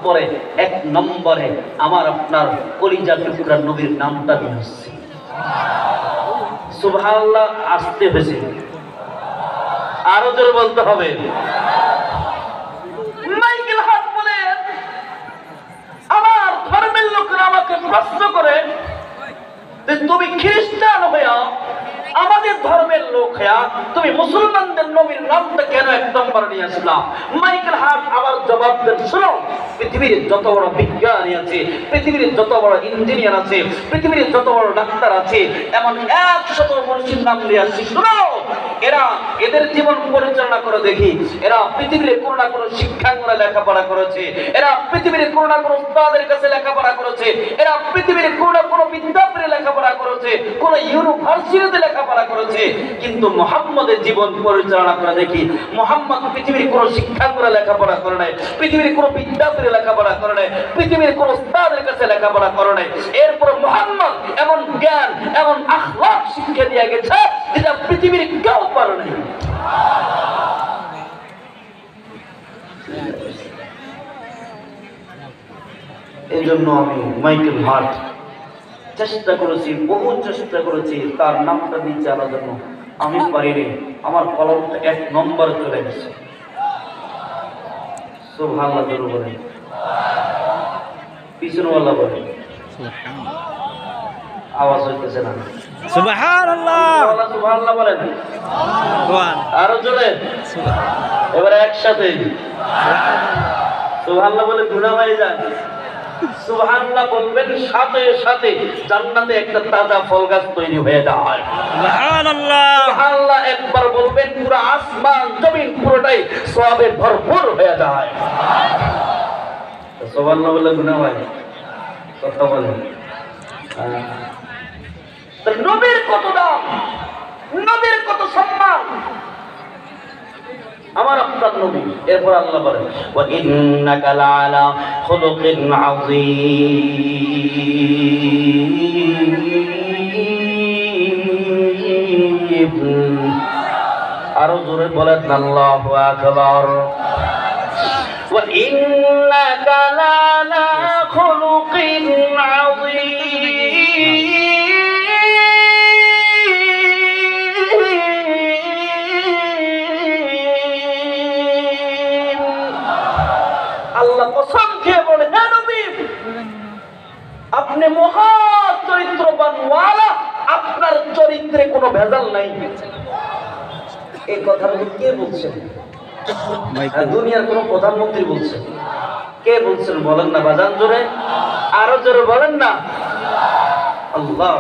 পরে 1 নম্বরে আমার আপনার কলিজা টুকরা নবীর নামটা নিয়ে আসছি। সুবহানাল্লাহ। আসতে হয়েছে, আরো জোরে বলতে হবে। মাইকেল হার্ট বলে, আমার ধর্মের লোকেরা আমাকে প্রশ্ন করে যে তুমি খ্রিস্টান হইয়া, আমাদের ধর্মের লোক হইয়া তুমি মুসলমানদের নবীর নামটা কেন 1 নম্বরে নিয়ে আসলা? মাইকেল হার্ট আবার জবাব দেন, শোনো, পৃথিবীর যত বড় বিজ্ঞানী আছে, পৃথিবীর যত বড় ইঞ্জিনিয়ার আছে, পৃথিবীর যত বড় ডাক্তার আছে, এমন 100 মনীষীর নাম নিয়ে আসছি। শোনো, এরা এদের জীবন পরিচালনা করে দেখি, এরা পৃথিবীর কোনো না কোনো শিক্ষাঙ্গনে লেখাপড়া করেছে, এরা পৃথিবীর কোনো না কোনো উস্তাদের কাছে লেখাপড়া করেছে, এরা পৃথিবীর কোনো না কোনো বিদ্যাপীঠে লেখাপড়া করেছে, কোন ইউনিভার্সিটিতে লেখাপড়া করেছে, কিন্তু মুহাম্মদের জীবন পরিচালনা করে দেখি, মুহাম্মদ পৃথিবীর কোনো শিক্ষাঙ্গনে লেখাপড়া করে নাই, পৃথিবীর কোনো বিদ্যাপীঠে লেখাপড়া করে নাই, পৃথিবীর কোনো উস্তাদের কাছে লেখাপড়া করে নাই। এরপর মুহাম্মদ এমন জ্ঞান, এমন আখলাক শিক্ষা দিয়ে গেছে যেটা পৃথিবীর কেউ পারে নাই। এই জন্য আমি মাইকেল হার্ট চেষ্টা করেছি, বহু চেষ্টা করেছি তার নামটা নিচে আনার জন্য, আমি পারিনি। আমার কলমটা 1 নম্বরে চলে গেছে। সুবহানাল্লাহ জোরে বলে, পিছনওয়ালা বলে, আওয়াজ হইতেছে না। সুবহানাল্লাহ, সুবহানাল্লাহ বলেন, আরো জোরে, এবারে একসাথে সুবহানাল্লাহ বলে গুনাহ হয়ে যায়। সুবহানাল্লাহ বলবেন, সাথে সাথে জান্নাতে একটা তাজা ফল গাছ তৈরি হয়ে যায়। সুবহানাল্লাহ, সুবহানাল্লাহ একবার বলবেন, পুরো আসমান জমিন পুরোটাই সওয়াবে ভরপুর হয়ে যায়। সুবহানাল্লাহ বলে গুনাহ হয়, কথা বলেন। নবীর কত দাম, নবীর কত সম্মান, আমার আপনার নবী। এরপর আল্লাহ বলেন, ওয়া ইন্নাকা লাআলা খুলুকিন আযীম। আরো জোরে বলেন, আল্লাহু আকবার। ওয়া ইন্নাকা লাআলা খুলুকিন আযীম। আল্লাহ কসম খেয়ে বলে, হে নবী, আপনি মহা চরিত্রবান ওয়ালা, আপনার চরিত্রে কোনো ভেজাল নাই। এই কথাটা কে বলছেন? দুনিয়ার কোন প্রধানমন্ত্রী বলছেন? কে বলছেন বলেন না বাজান, জোরে, আরো জোরে বলেন না।